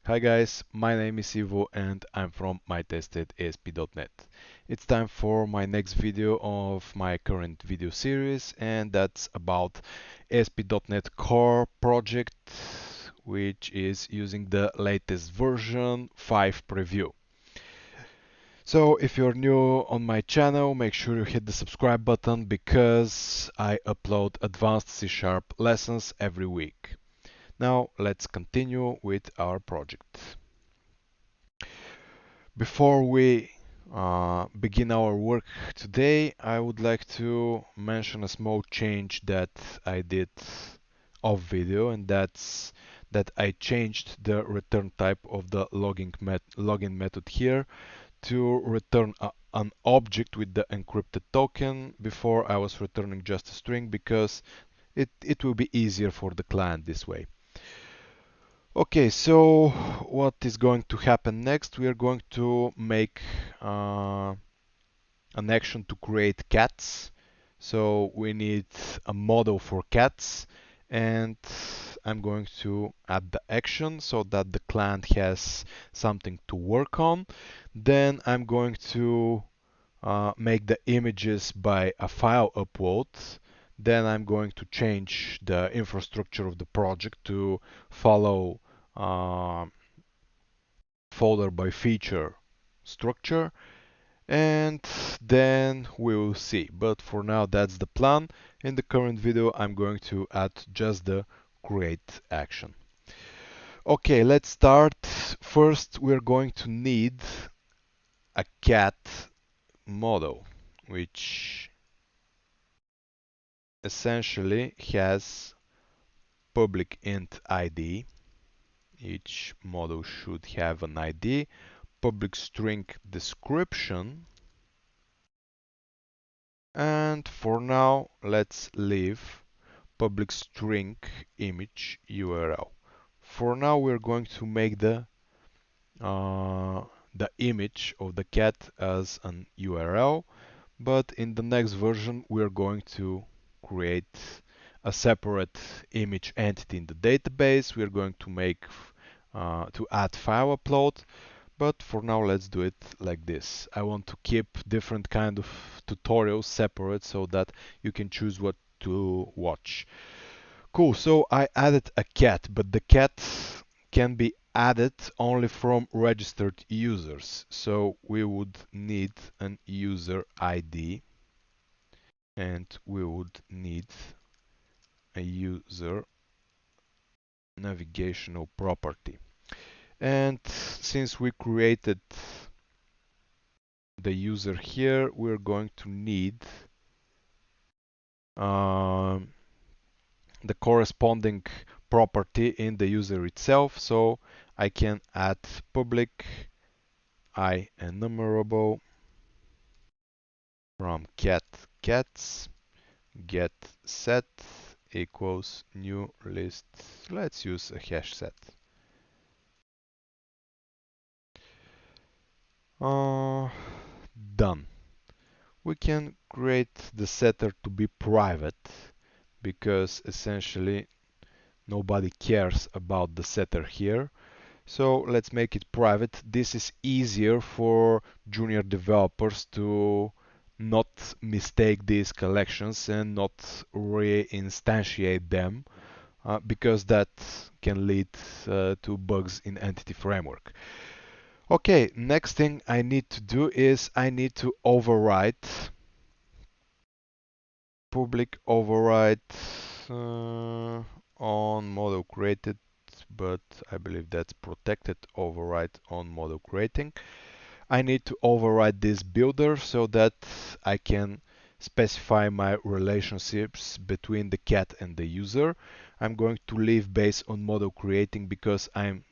Hi guys, my name is Ivo and I'm from mytestedasp.net. It's time for my next video of my current video series, and that's about ASP.NET Core project, which is using the latest version 5 preview. So if you're new on my channel, make sure you hit the subscribe button because I upload advanced C# lessons every week. Now let's continue with our project. Before we begin our work today, I would like to mention a small change that I did off video, and that's that I changed the return type of the login method here to return an object with the encrypted token. Before I was returning just a string because it will be easier for the client this way. Okay, so what is going to happen next? We are going to make an action to create cats. So we need a model for cats, and I'm going to add the action so that the client has something to work on. Then I'm going to make the images by a file upload. Then I'm going to change the infrastructure of the project to follow uh, folder by feature structure, and then we will see. But for now, that's the plan. In the current video, I'm going to add just the create action. Okay, let's start. First, we're going to need a cat model, which essentially has public int ID. Each model should have an ID, public string description, and for now let's leave public string image URL. For now we're going to make the image of the cat as an URL, but in the next version we're going to create a separate image entity in the database. We're going to make to add file upload, but for now let's do it like this. I want to keep different kind of tutorials separate so that you can choose what to watch. Cool, so I added a cat, but the cat can be added only from registered users. So we would need an user ID, and we would need a user navigational property. And since we created the user here, we're going to need um, the corresponding property in the user itself. So I can add public enumerable from cat cats get set equals new list. Let's use a hash set. Done. We can create the setter to be private because essentially nobody cares about the setter here. So let's make it private. This is easier for junior developers to not mistake these collections and not reinstantiate them, because that can lead to bugs in Entity Framework. Okay, next thing I need to do is I need to overwrite public override on model created, but I believe that's protected override on model creating. I need to override this builder so that I can specify my relationships between the cat and the user. I'm going to leave based on model creating because I'm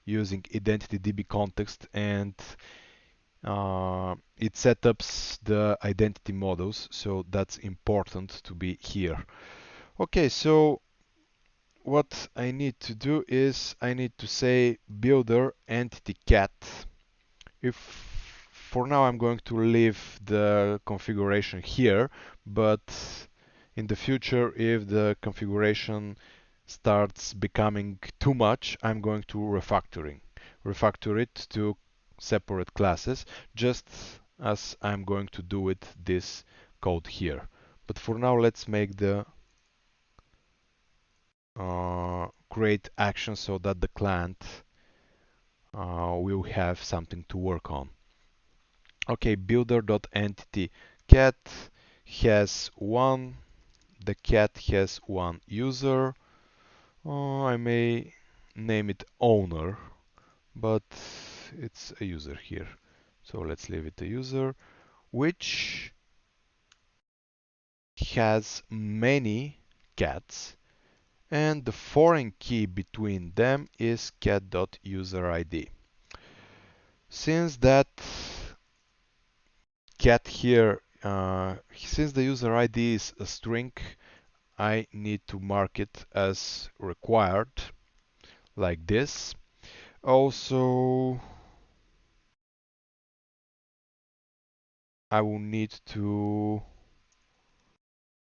using identity DB context, and it setups the identity models, so that's important to be here. Okay, so what I need to do is I need to say builder entity cat. If for now I'm going to leave the configuration here, but in the future, if the configuration starts becoming too much, I'm going to refactor it to separate classes, just as I'm going to do with this code here. But for now, let's make the create action so that the client will have something to work on. Okay, builder.entity cat has one, the cat has one user. I may name it owner, but it's a user here. So let's leave it a user, which has many cats, and the foreign key between them is cat.userid. Since that cat here, since the user ID is a string, I need to mark it as required, like this. Also, I will need to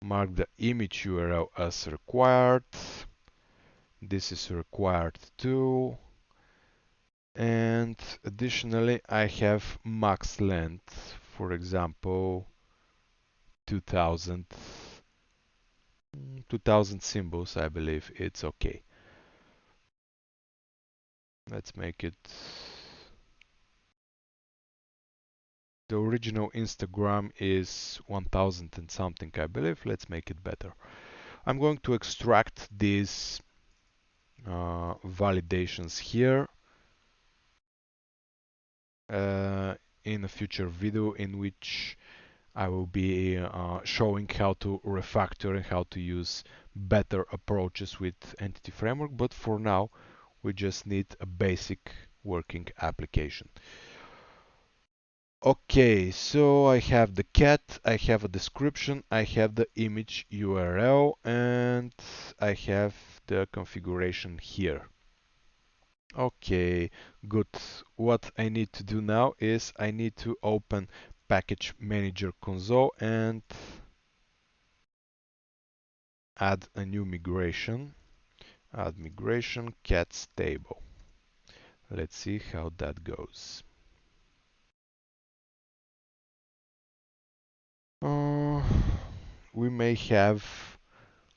mark the image URL as required. This is required too. And additionally, I have max length, for example, 2000, 2000 symbols, I believe it's okay. Let's make it. The original Instagram is 1000 and something, I believe. Let's make it better. I'm going to extract these validations here in a future video in which I will be showing how to refactor and how to use better approaches with Entity Framework, but for now we just need a basic working application. Okay, so I have the cat, I have a description, I have the image URL, and I have the configuration here. Okay, good. What I need to do now is I need to open Package Manager console and add a new migration. Add migration cats table. Let's see how that goes. Uh, we may have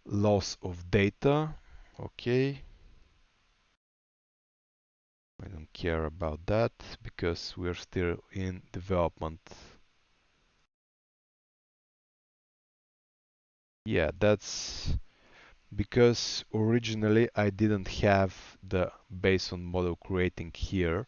loss of data. Okay. I don't care about that because we're still in development. Yeah, that's because originally I didn't have the based on model creating here.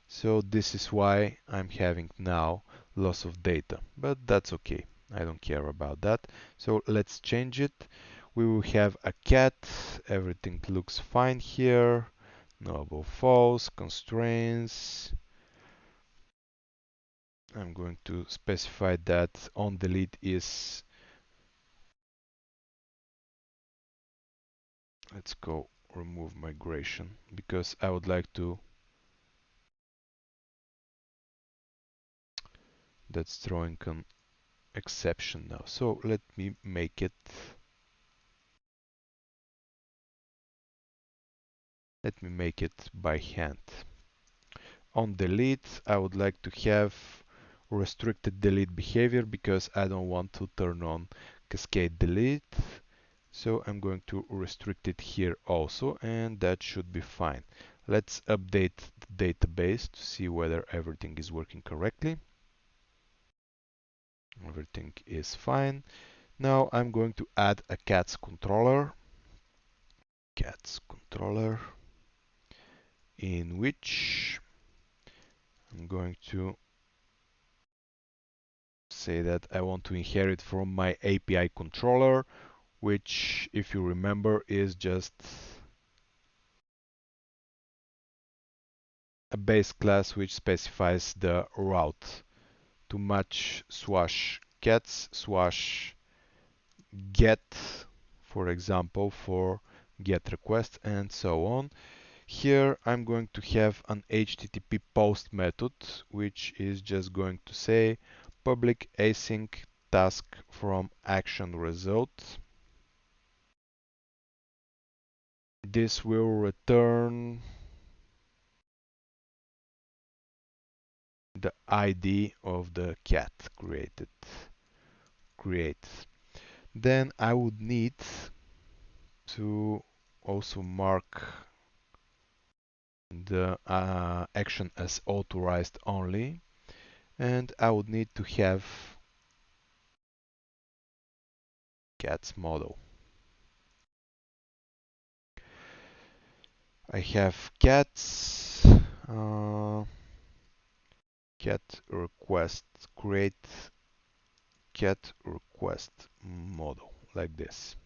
So this is why I'm having now loss of data, but that's okay. I don't care about that. So let's change it. We will have a cat. Everything looks fine here. Nullable false, constraints. I'm going to specify that on delete is, let's go remove migration because I would like to, that's throwing an exception now. So let me make it, by hand. On delete, I would like to have restricted delete behavior because I don't want to turn on cascade delete. So I'm going to restrict it here also, and that should be fine. Let's update the database to see whether everything is working correctly. Everything is fine. Now I'm going to add a cats controller. Cats controller in which I'm going to say that I want to inherit from my API controller, which, if you remember, is just a base class which specifies the route to match swash gets swash get, for example, for get request and so on. Here I'm going to have an HTTP post method, which is just going to say public async task from action result. this will return the ID of the cat create. Then I would need to also mark the action as authorized only, and I would need to have cats model. I have cats cat request create cat request model like this.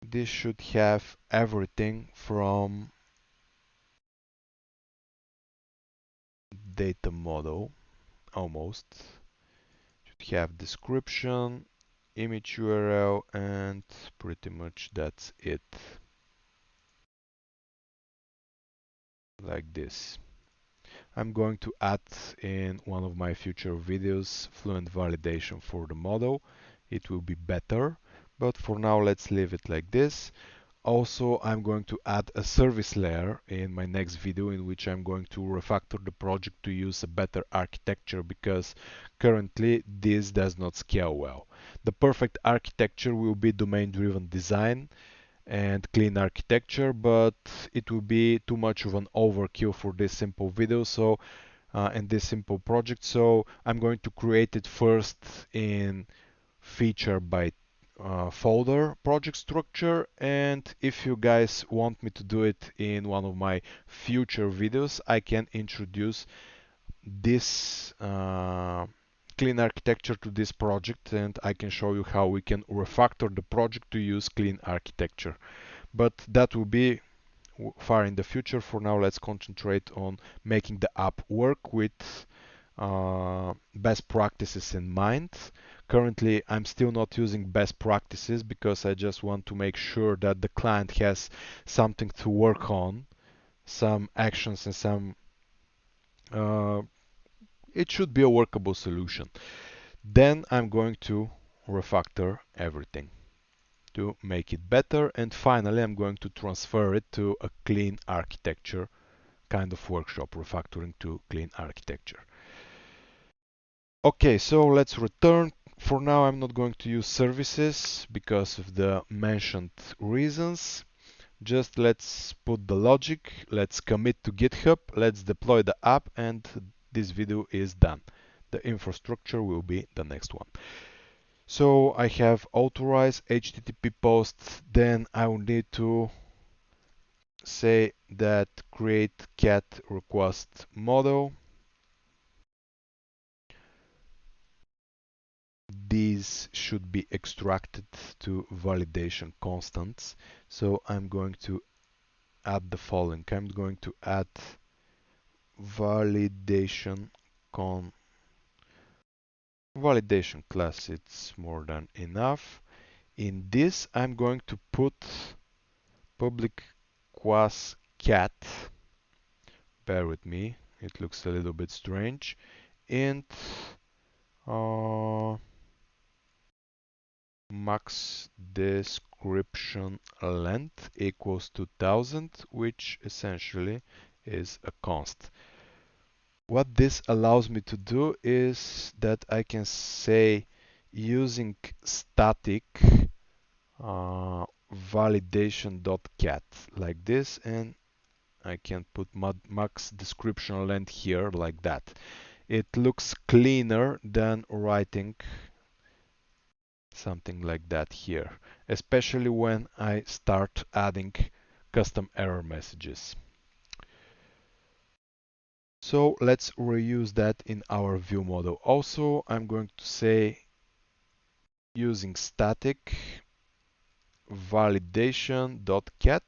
This should have everything from data model almost. Should have description, image URL, and pretty much that's it. Like this. I'm going to add in one of my future videos fluent validation for the model. It will be better, but for now let's leave it like this. Also, I'm going to add a service layer in my next video in which I'm going to refactor the project to use a better architecture because currently this does not scale well. The perfect architecture will be domain-driven design and clean architecture, but it will be too much of an overkill for this simple video, so and this simple project. So I'm going to create it first in feature by folder project structure, and if you guys want me to do it in one of my future videos, I can introduce this clean architecture to this project, and I can show you how we can refactor the project to use clean architecture. But that will be far in the future. For now, let's concentrate on making the app work with best practices in mind. Currently, I'm still not using best practices because I just want to make sure that the client has something to work on, some actions and some uh, it should be a workable solution. Then I'm going to refactor everything to make it better, and finally I'm going to transfer it to a clean architecture kind of workshop, refactoring to clean architecture. Okay, so let's return. For now I'm not going to use services because of the mentioned reasons. Just let's put the logic, let's commit to GitHub, let's deploy the app, and this video is done. The infrastructure will be the next one. So I have authorized HTTP posts, then I will need to say that create cat request model. These should be extracted to validation constants. So I'm going to add the following. I'm going to add validation class. It's more than enough. In this, I'm going to put public class cat. Bear with me, it looks a little bit strange. Int max description length equals to 1000, which essentially is a const. What this allows me to do is that I can say using static validation.cat like this, and I can put max description length here like that. It looks cleaner than writing something like that here, especially when I start adding custom error messages. So let's reuse that in our view model. Also, I'm going to say using static validation.cat,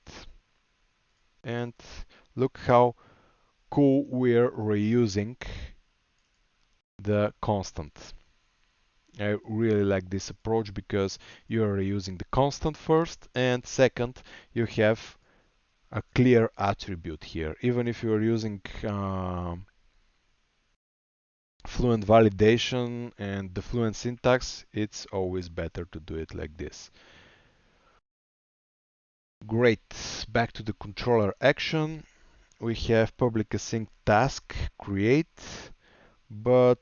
and look how cool we're reusing the constant. I really like this approach because you are reusing the constant first, and second, you have a clear attribute here. Even if you are using fluent validation and the fluent syntax, it's always better to do it like this. Great. Back to the controller action. We have public async task create, but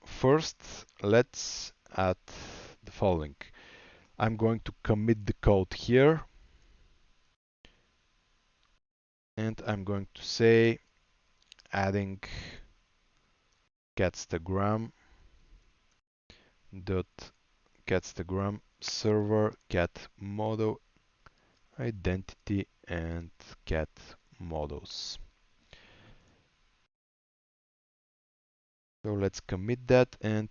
first let's add the following. I'm going to commit the code here, and I'm going to say adding catstagram dot catstagram server cat model identity and cat models. So let's commit that and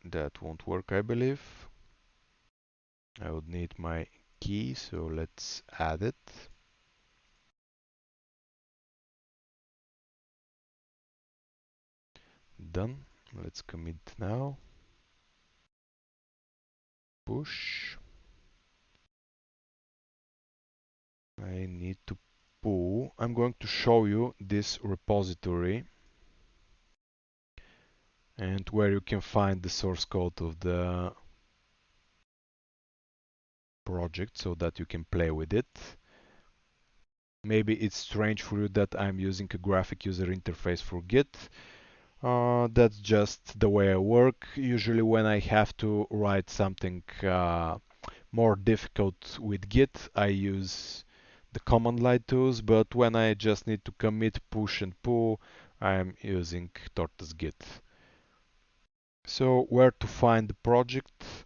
that won't work, I believe. I would need my key, so let's add it. Done. Let's commit now. Push. I need to pull. I'm going to show you this repository and where you can find the source code of the project so that you can play with it. Maybe it's strange for you that I'm using a graphic user interface for Git. That's just the way I work. Usually when I have to write something more difficult with Git, I use the command line tools, but when I just need to commit, push and pull, I'm using Tortoise Git. So where to find the project?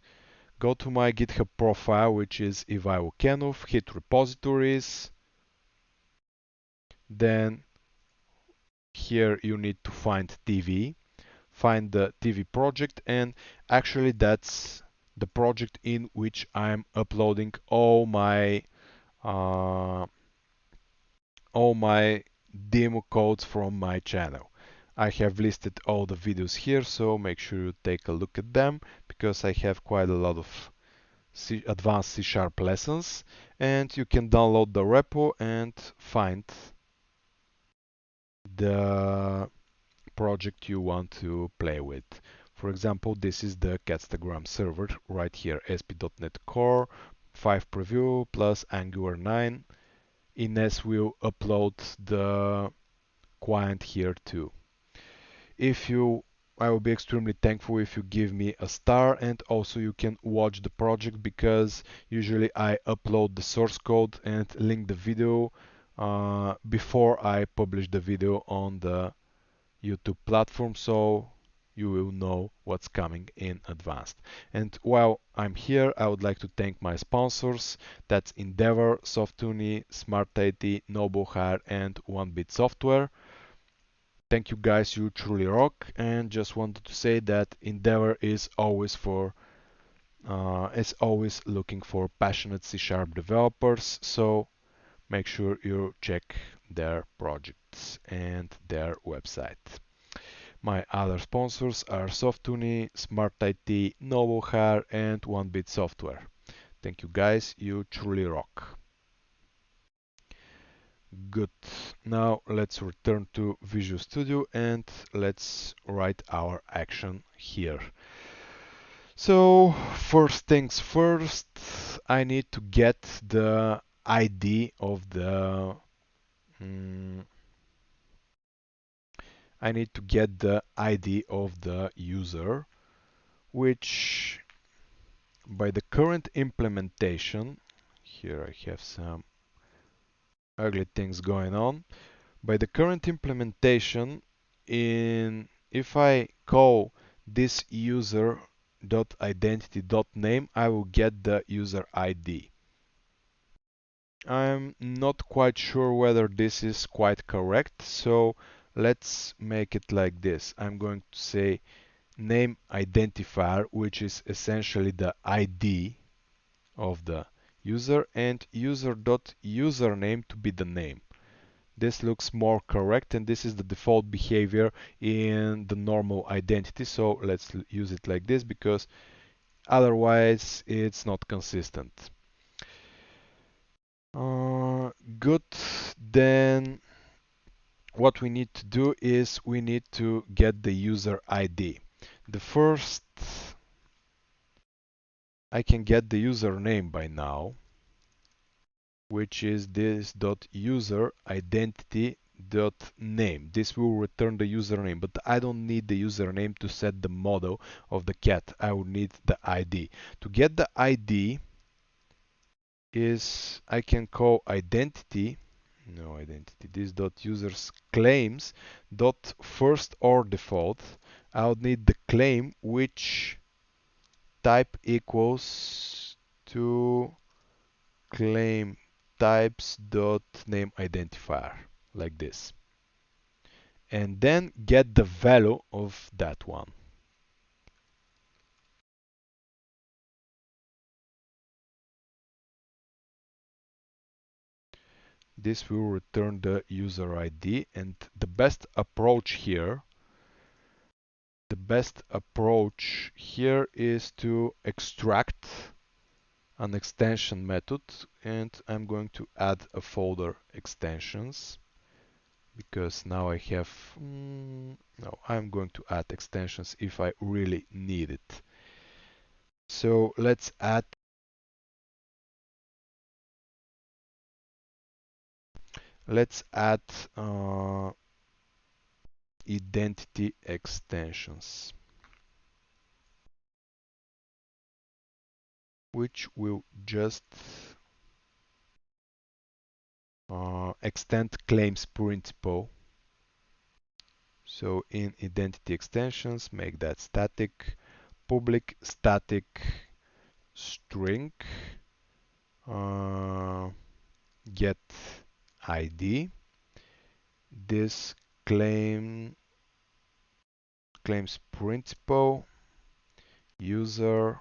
Go to my GitHub profile, which is Ivailo Kenov, hit repositories, then here you need to find TV, find the TV project, and actually that's the project in which I'm uploading uh, all my demo codes from my channel. I have listed all the videos here, so make sure you take a look at them because I have quite a lot of advanced C# lessons, and you can download the repo and find the project you want to play with. For example, this is the Catstagram server right here, ASP.NET Core 5 preview plus Angular 9. Ines will upload the client here too. If you I will be extremely thankful if you give me a star, and also you can watch the project because usually I upload the source code and link the video before I publish the video on the YouTube platform, so you will know what's coming in advance. And while I'm here, I would like to thank my sponsors. That's Endeavor, Softuni, Smart IT, Noble Hire, and 1Bit Software. Thank you guys, you truly rock. And just wanted to say that Endeavor is always looking for passionate C# developers. So make sure you check their projects and their website. My other sponsors are Softuni, Smart IT, Noble Hire, and 1Bit Software. Thank you guys, you truly rock. Good. Now let's return to Visual Studio and let's write our action here. So first things first, I need to get the ID of the I need to get the ID of the user, which by the current implementation, here I have some ugly things going on. By the current implementation, if I call this user.identity.name, I will get the user ID. I'm not quite sure whether this is quite correct, so let's make it like this. I'm going to say name identifier, which is essentially the ID of the user, and user.username to be the name. This looks more correct, and this is the default behavior in the normal identity, so let's use it like this because otherwise it's not consistent. Good. Then what we need to do is we need to get the user ID. The first, I can get the username by now, which is this dot user identity dot name. This will return the username, but I don't need the username to set the model of the cat. I will need the ID. To get the ID is I can call identity, no identity, this dot users claims dot first or default. I'll need the claim which type equals to claim types dot name identifier, like this, and then get the value of that one. This will return the user ID, and the best approach here is to extract an extension method, and I'm going to add a folder extensions because now I have no, I'm going to add extensions if I really need it. So let's add uh, identity extensions, which will just extend claims principal. So in identity extensions, make that static, public static string get ID. This claims principal user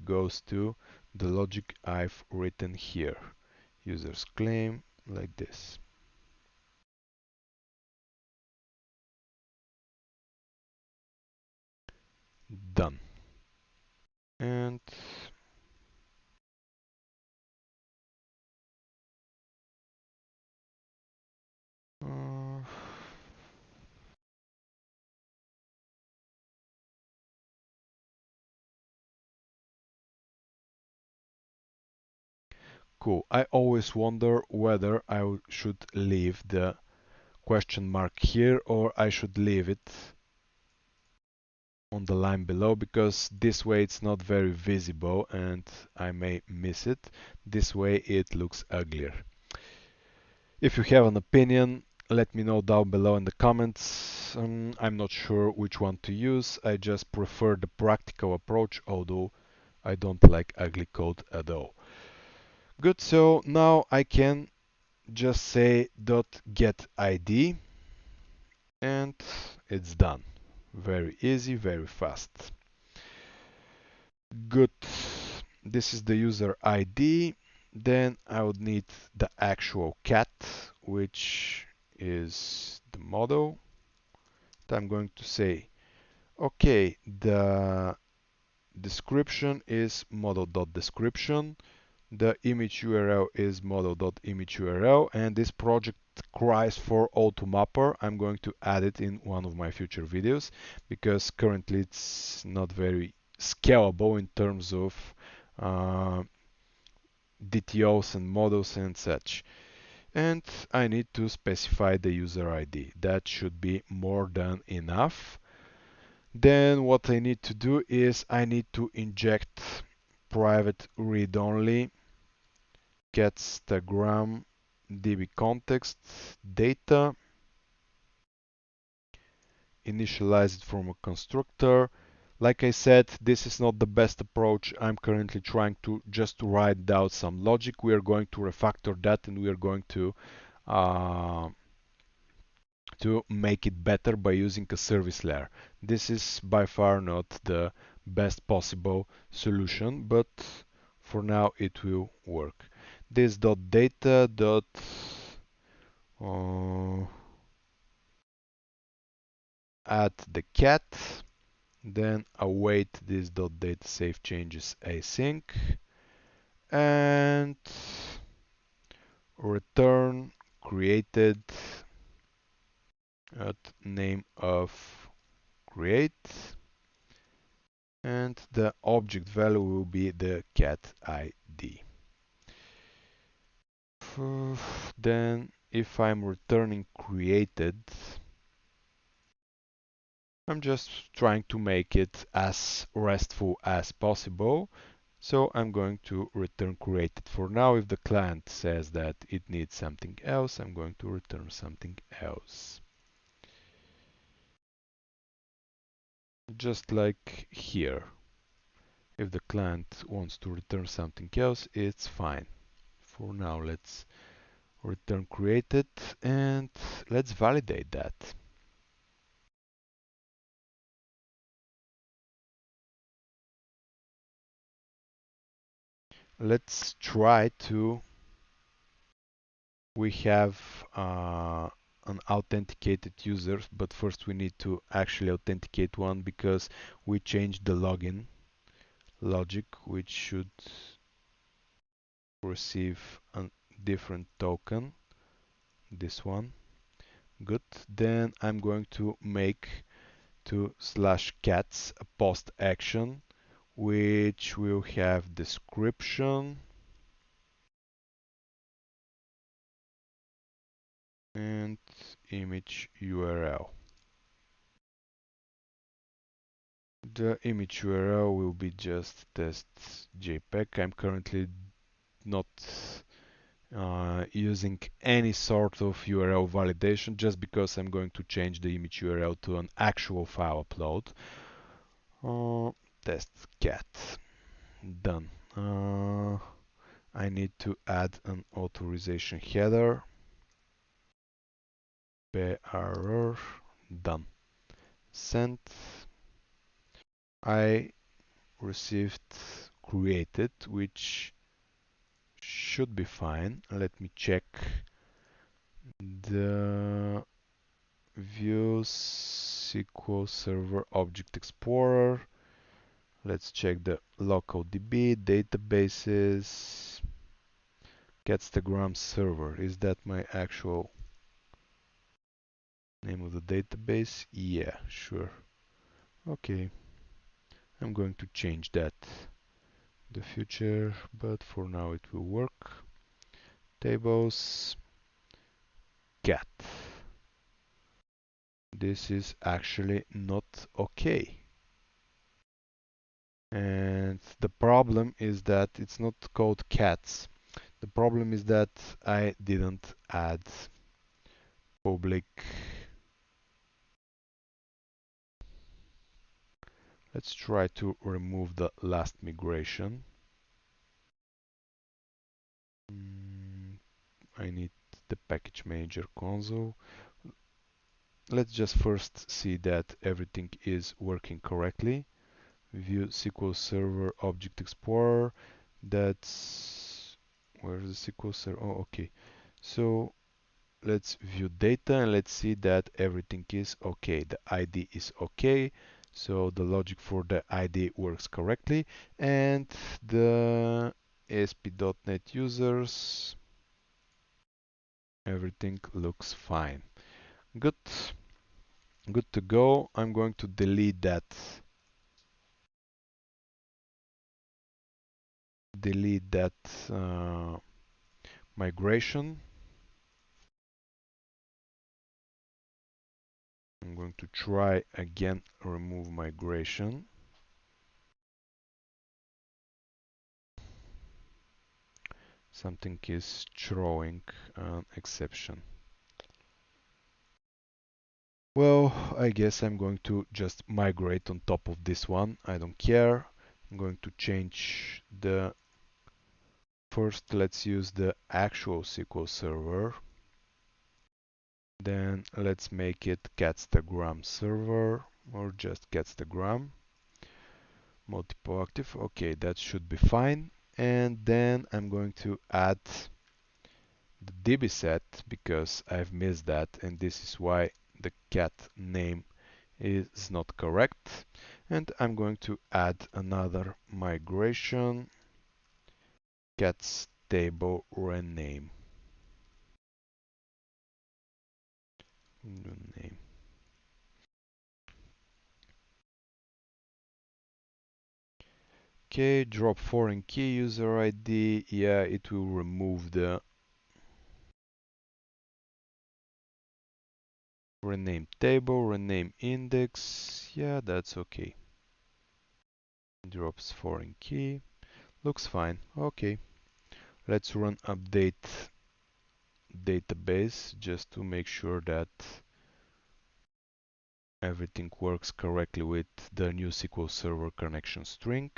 goes to the logic I've written here. Users claim like this. Done. And uh, cool. I always wonder whether I should leave the question mark here or I should leave it on the line below, because this way it's not very visible and I may miss it. This way it looks uglier. If you have an opinion, let me know down below in the comments. I'm not sure which one to use. I just prefer the practical approach, although I don't like ugly code at all. Good, so now I can just say .get ID and it's done. Very easy, very fast. Good. This is the user ID. Then I would need the actual cat, which is the model. I'm going to say, okay, the description is model.description. The image URL is model.image URL, and this project cries for automapper. I'm going to add it in one of my future videos because currently it's not very scalable in terms of DTOs and models and such. And I need to specify the user ID. That should be more than enough. Then what I need to do is I need to inject private read-only getStagram db context data, initialize it from a constructor. Like I said, this is not the best approach. I'm currently trying to just write down some logic. We are going to refactor that and we are going to make it better by using a service layer. This is by far not the best possible solution, but for now it will work. This .data add the cat, then await this .data save changes async, and return created at name of create, and the object value will be the cat ID. Then if I'm returning created, I'm just trying to make it as RESTful as possible. So I'm going to return created for now. If the client says that it needs something else, I'm going to return something else. Just like here. If the client wants to return something else, it's fine. For now, let's return created and let's validate that. Let's try to, we have an authenticated user, but first we need to actually authenticate one because we changed the login logic, which should receive a different token, this one. Good. Then I'm going to make to /cats a post action, which will have description and image URL. The image URL will be just test JPEG. I'm currently not using any sort of URL validation just because I'm going to change the image URL to an actual file upload. Test cat. Done. I need to add an authorization header. Error. Done. Sent. I received created, which should be fine. Let me check the views SQL Server Object Explorer. Let's check the local DB databases. Catstagram server. Is that my actual name of the database? Yeah, sure. Okay. I'm going to change that in the future, but for now it will work. Tables, cat. This is actually not okay. And the problem is that it's not called cats. The problem is that I didn't add public. Let's try to remove the last migration. I need the package manager console. Let's just first see that everything is working correctly. View SQL Server Object Explorer. That's where's the SQL Server? Oh, okay. So let's view data and let's see that everything is okay. The ID is okay. So the logic for the ID works correctly, and the ASP.NET users, everything looks fine. Good. Good to go. I'm going to delete that. Delete that migration. I'm going to try again remove migration. Something is throwing an exception. Well, I guess I'm going to just migrate on top of this one. I don't care. I'm going to change the first. Let's use the actual SQL Server. Then let's make it catstagram server or just catstagram. Multiple active. Okay, that should be fine. And then I'm going to add the DB set because I've missed that, and this is why the cat name is not correct. And I'm going to add another migration cats table rename. New name. Okay, drop foreign key user ID. Yeah, it will remove the rename table, rename index. Yeah, that's okay. Drops foreign key. Looks fine. Okay. Let's run update database just to make sure that everything works correctly with the new SQL Server connection string.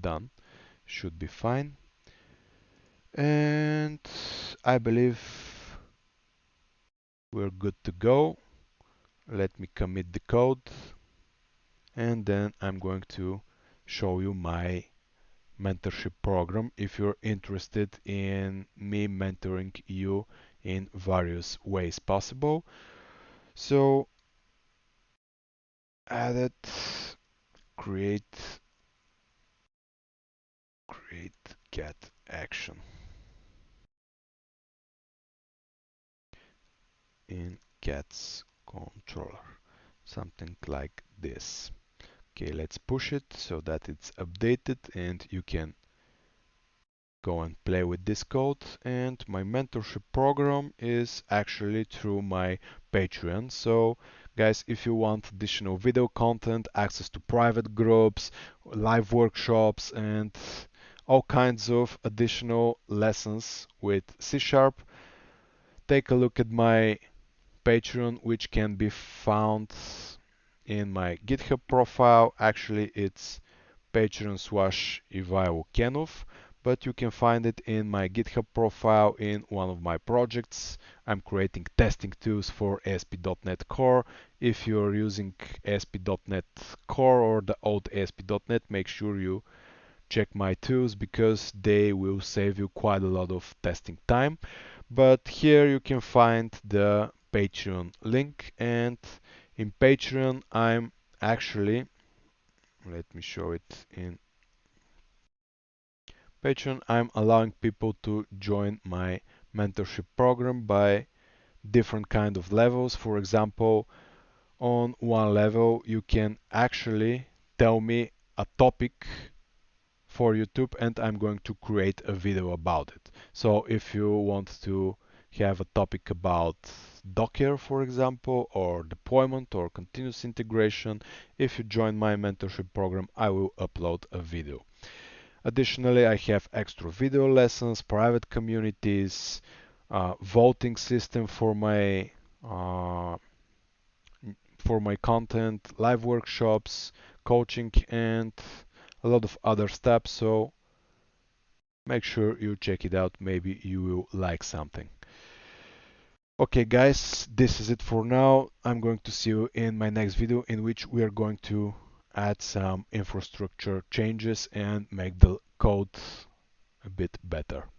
Done. Should be fine. And I believe we're good to go. Let me commit the code and then I'm going to show you my mentorship program if you're interested in me mentoring you in various ways possible. So add it, create get action in get's controller, something like this. Okay, let's push it so that it's updated and you can go and play with this code. And my mentorship program is actually through my Patreon. So guys, if you want additional video content, access to private groups, live workshops, and all kinds of additional lessons with C Sharp, take a look at my Patreon, which can be found in my GitHub profile. Actually, it's Patreon/Ivailo but you can find it in my GitHub profile in one of my projects. I'm creating testing tools for ASP.NET Core. If you're using ASP.NET Core or the old ASP.NET, make sure you check my tools because they will save you quite a lot of testing time. But here you can find the Patreon link, and in Patreon I'm actually, let me show it in Patreon, I'm allowing people to join my mentorship program by different kind of levels. For example, on one level you can actually tell me a topic for YouTube and I'm going to create a video about it. So if you want to have a topic about Docker, for example, or deployment or continuous integration, if you join my mentorship program, I will upload a video. Additionally, I have extra video lessons, private communities, voting system uh, for my content, live workshops, coaching, and a lot of other stuff. So make sure you check it out. Maybe you will like something. Okay, guys, this is it for now. I'm going to see you in my next video in which we are going to add some infrastructure changes and make the code a bit better.